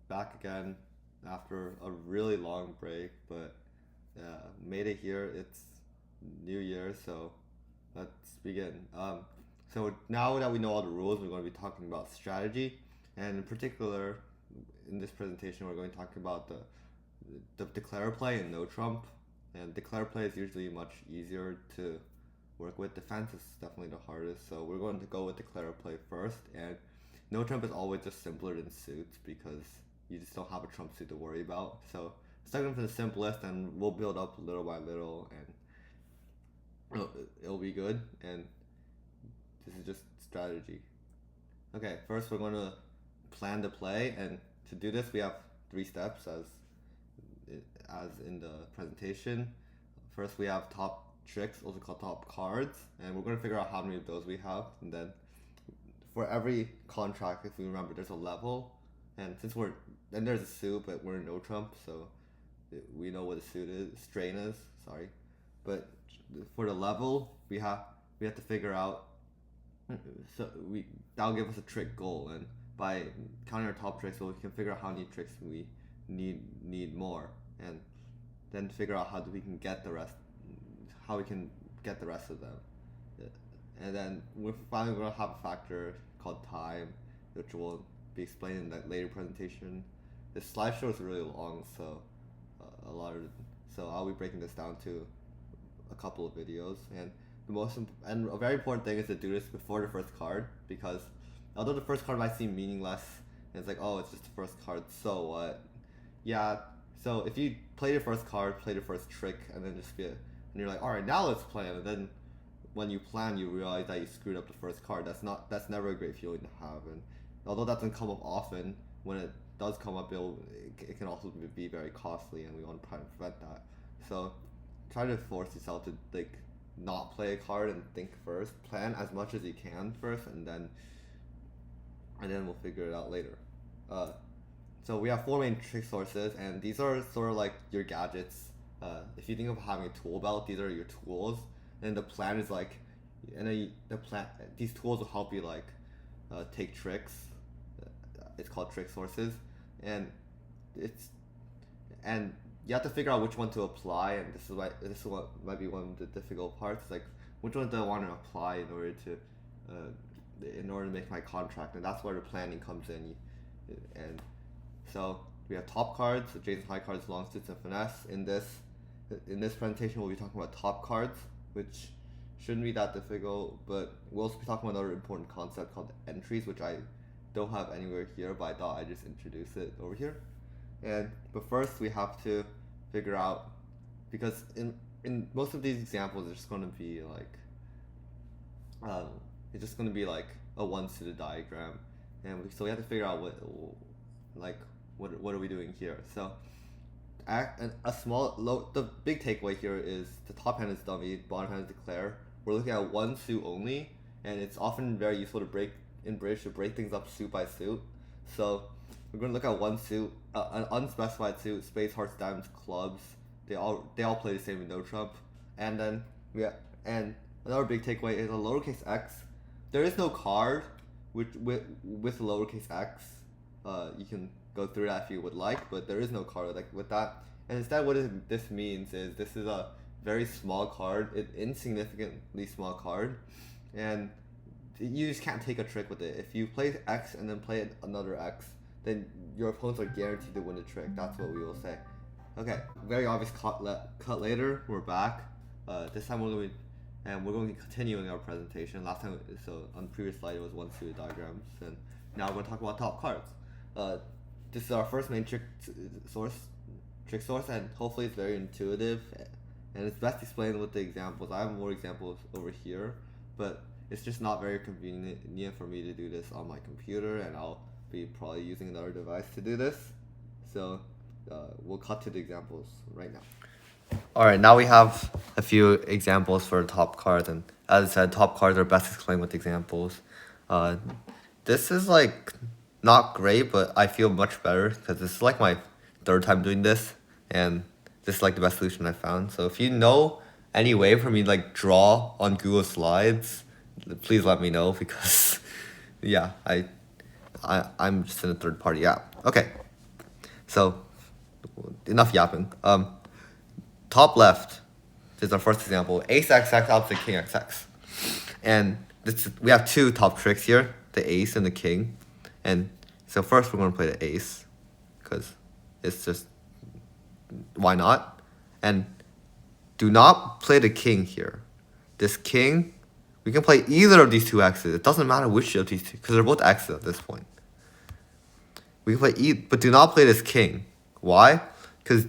back again after a really long break, but made it here. It's New Year, so let's begin. So now that we know all the rules, we're going to be talking about strategy, and in particular, in this presentation, we're going to talk about the declare play and no trump. And declare play is usually much easier to work with. Defense is definitely the hardest, so we're going to go with declare play first. And no trump is always just simpler than suits because you just don't have a trump suit to worry about. So starting from the simplest, and we'll build up little by little, and it'll be good. And this is just strategy. Okay, first we're going to plan the play, and to do this we have 3 steps as in the presentation. First we have top tricks, also called top cards, and we're going to figure out how many of those we have, and then for every contract, if we remember, there's a level, and since there's a suit, but we're no trump, so we know what a suit is, strain is, sorry, but for the level, we have to figure out, so that'll give us a trick goal, and by counting our top tricks, so we can figure out how many tricks we need more, and then figure out how we can get the rest of them. And then we're finally going to have a factor called time, which will be explained in that later presentation. This slideshow is really long, so so I'll be breaking this down to a couple of videos. And and a very important thing is to do this before the first card, because although the first card might seem meaningless, and it's like, oh, it's just the first card, so what? Yeah. So if you play the first card, play the first trick, and then and you're like, all right, now let's plan, and then when you plan, you realize that you screwed up the first card. That's never a great feeling to have. And although that doesn't come up often, when it does come up, it can also be very costly, and we want to try and prevent that. So try to force yourself to not play a card and think first. Plan as much as you can first, and then we'll figure it out later. So we have 4 main trick sources, and these are sort of like your gadgets. If you think of having a tool belt, these are your tools, and the plan is these tools will help you take tricks. It's called trick sources, and it's and you have to figure out which one to apply, and this is what might be one of the difficult parts. It's like, which one do I want to apply in order to make my contract, and that's where the planning comes in. And so we have top cards, adjacent high cards, long suits, and finesse. In this presentation, we'll be talking about top cards, which shouldn't be that difficult, but we'll also be talking about another important concept called entries, which I don't have anywhere here, but I thought I'd just introduce it over here. But first we have to figure out, because in most of these examples it's just going to be like a one-suited diagram, and so we have to figure out what are we doing here. So the big takeaway here is the top hand is dummy, bottom hand is declare. We're looking at one suit only, and it's often very useful to break things up suit by suit. So we're going to look at one suit, an unspecified suit, spades, hearts, diamonds, clubs. They all play the same with no trump. And then and another big takeaway is a lowercase x. There is no card with lowercase x. You can go through that if you would like, but there is no card with that. And instead, this means is this is a very small card, an insignificantly small card, and you just can't take a trick with it. If you play X and then play another X, then your opponents are guaranteed to win the trick. That's what we will say. Okay, very obvious cut later. We're back. This time we're going to continue in our presentation. Last time, so on the previous slide, it was one suited diagrams, and now we're going to talk about top cards. This is our first main trick source, and hopefully it's very intuitive, and it's best explained with the examples. I have more examples over here, but it's just not very convenient for me to do this on my computer, and I'll be probably using another device to do this. So we'll cut to the examples right now. Alright, now we have a few examples for top cards, and as I said, top cards are best explained with examples. This is not great, but I feel much better because this is my 3rd time doing this, and this is the best solution I found. So if you know any way for me to draw on Google Slides, please let me know, because yeah, I'm just in a third party app. Okay, So enough yapping. Top left is our first example. Ace XX opposite king XX, and we have two top tricks here: the ace and the king. And so first we're going to play the ace, because it's just, why not? And do not play the king here. This king, we can play either of these two X's. It doesn't matter which of these two, because they're both X's at this point. We can play but do not play this king. Why? Because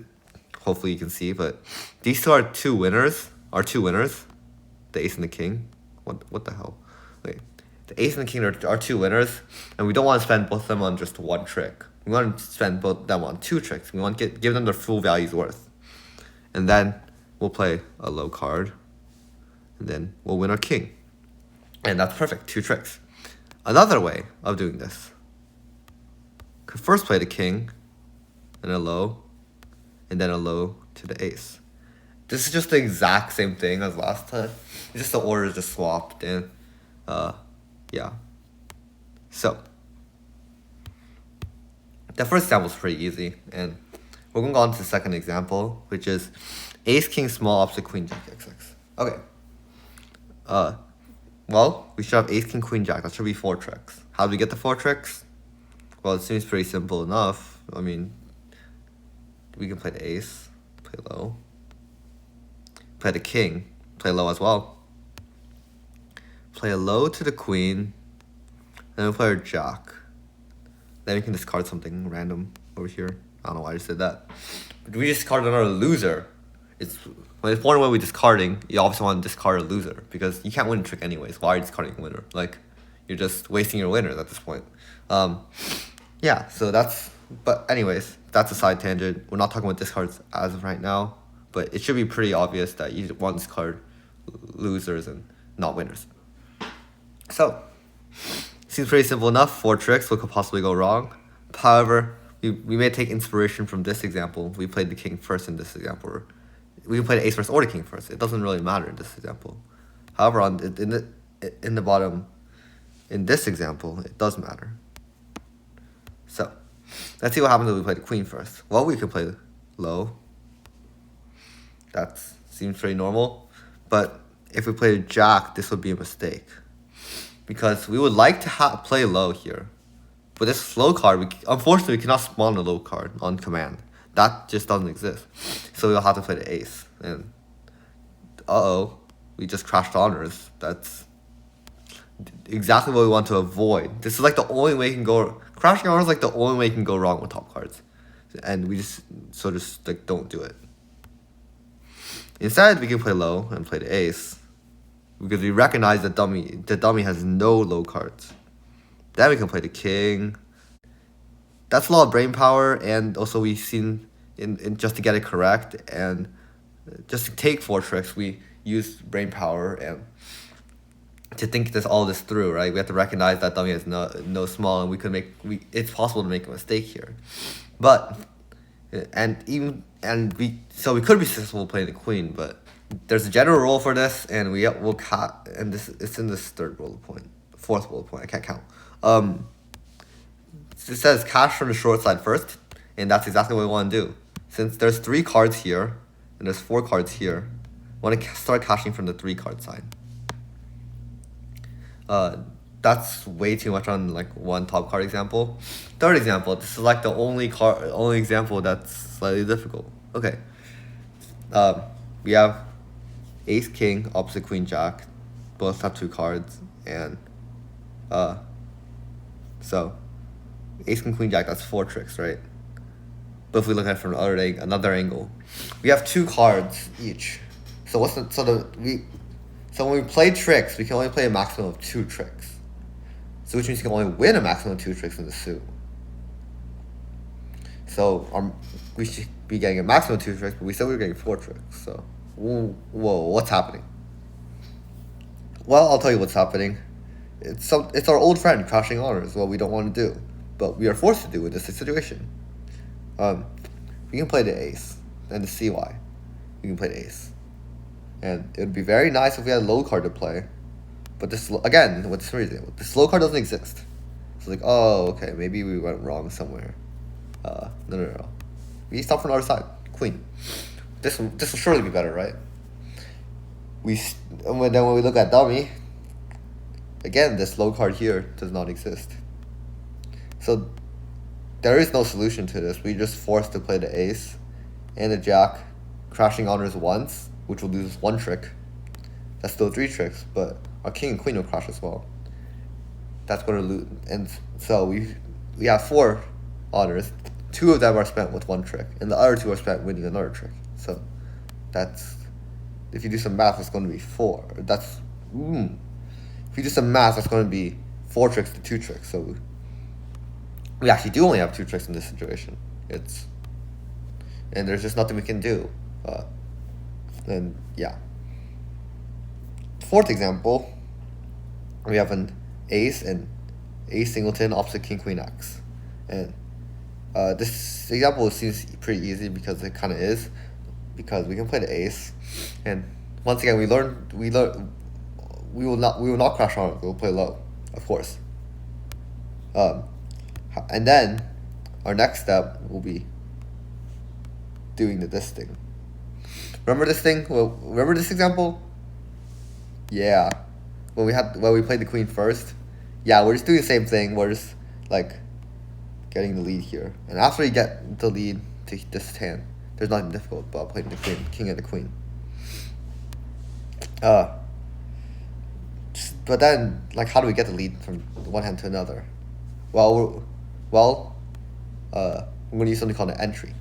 hopefully you can see, but these two are two winners. The ace and the king. What the hell? Wait. The ace and the king are two winners, and we don't want to spend both of them on just one trick. We want to spend both of them on two tricks. We want to give them their full value's worth. And then we'll play a low card, and then we'll win our king. And that's perfect, two tricks. Another way of doing this, could first play the king, and a low, and then a low to the ace. This is just the exact same thing as last time. It's just the order is just swapped, and yeah. So the first example is pretty easy, and we're going to go on to the second example, which is ace king small opposite queen jack XX. Okay. Well, we should have ace king queen jack. That should be 4 tricks. How do we get the 4 tricks? Well, it seems pretty simple enough. I mean, we can play the ace, play low, play the king, play low as well, play a low to the queen, then we play our jack. Then we can discard something random over here. I don't know why I just did that. But we discard another loser. When it's one way we're discarding, you obviously want to discard a loser, because you can't win a trick anyways. Why are you discarding a winner? Like, you're just wasting your winners at this point. Yeah, so but anyways, that's a side tangent. We're not talking about discards as of right now, but it should be pretty obvious that you want to discard losers and not winners. So, seems pretty simple enough. 4 tricks, what could possibly go wrong? However, we may take inspiration from this example. We played the king first in this example. We can play the ace first or the king first. It doesn't really matter in this example. However, in the bottom, in this example, it does matter. So, let's see what happens if we play the queen first. Well, we can play low. That seems pretty normal. But if we play the jack, this would be a mistake, because we would like to play low here. But this low card, unfortunately, we cannot spawn a low card on command. That just doesn't exist. So we'll have to play the ace. And we just crashed honors. That's exactly what we want to avoid. This is like the only way you can go. Crashing honors is like the only way you can go wrong with top cards. And we just like don't do it. Instead, we can play low and play the ace, because we recognize the dummy has no low cards. Then we can play the king. That's a lot of brain power, and also we've seen in just to get it correct and just to take 4 tricks, we use brain power and to think all this through, right? We have to recognize that dummy has no small, and it's possible to make a mistake here, but so we could be successful playing the queen, but there's a general rule for this, and it's in this 4th bullet point. I can't count. It says cash from the short side first, and that's exactly what we want to do. Since there's 3 cards here, and there's 4 cards here, we want to start cashing from the 3 card side. That's way too much on like one top card example. Third example, this is like the only example that's slightly difficult. Okay. We have ace king opposite queen jack, both have 2 cards, and so ace king queen jack, that's 4 tricks, right? But if we look at it from another angle, we have 2 cards each. So when we play tricks, we can only play a maximum of 2 tricks. So which means you can only win a maximum of 2 tricks in the suit. So we should be getting a maximum of 2 tricks, but we said we were getting 4 tricks. So whoa, what's happening? Well, I'll tell you what's happening. It's our old friend crashing honors. What we don't want to do, but we are forced to do in this situation. We can play the ace and the CY. We can play the ace, and it would be very nice if we had a low card to play. But this low card doesn't exist. So like, oh, okay, maybe we went wrong somewhere. No. We start from the other side. Queen. This will surely be better, right? Then when we look at dummy, again, this low card here does not exist. So there is no solution to this. We're just forced to play the ace and the jack, crashing honors once, which will lose one trick. That's still 3 tricks, but our king and queen will crash as well. That's going to lose. And so we have 4 honors. 2 of them are spent with 1 trick, and the other 2 are spent winning another trick. So that's, if you do some math, it's going to be 4. If you do some math, that's going to be 4 tricks to 2 tricks. So we actually do only have 2 tricks in this situation. And there's just nothing we can do. And yeah. 4th example, we have an ace and ace singleton opposite king queen x, and this example seems pretty easy because it kind of is, because we can play the ace, and once again we will not crash on it. We'll play low, of course. And then our next step will be doing this thing. Remember this thing? Well, remember this example? Yeah. When we played the queen first. Yeah, we're just doing the same thing. We're just like getting the lead here. And after you get the lead to this hand, there's nothing difficult about playing the queen, king and the queen. But then, like, how do we get the lead from one hand to another? Well, I'm going to use something called an entry.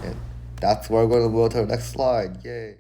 And that's where we're going to go to the next slide. Yay.